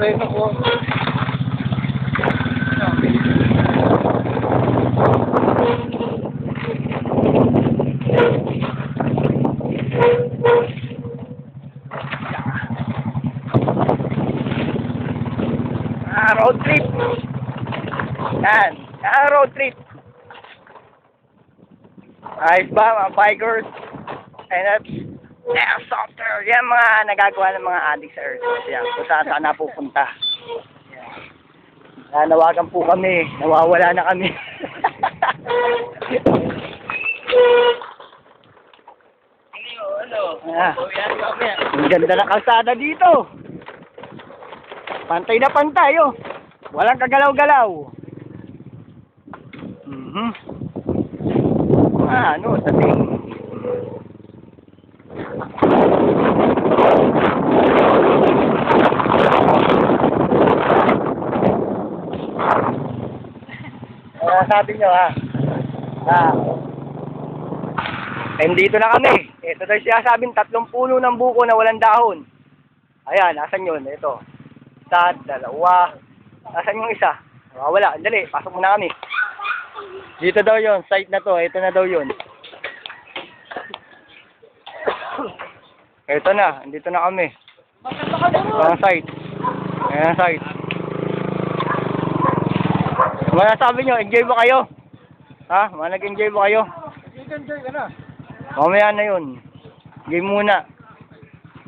preno ko. Road trip. Yan. Road trip. Ayos ba mga bikers? And that's airsofters. Yan mga nagagawa ng mga addicts sa airsoft. Yan. Kung saan napupunta. Yan. Nanawagan po kami. Nawawala na kami. Ang ganda ng kalsada dito. Pantay na pantay, oh. Walang kagalaw-galaw. Ano, dating. Sabi nyo, dito na kami. Ito daw siya sabing 3 puno ng buko na walang dahon. Ayan, nasan yun? Ito. 1, 2. Nasaan yung isa? Wala. Dali, pasok muna kami. Dito daw yon, site na to. Ito na daw yun. Ito na, andito na kami. Ito ang site. Ayan ang site. Mga sabi nyo, enjoy ba kayo? Ha? Mga nag-enjoy ba kayo? Enjoy ka na. Mamaya na yun. Game muna.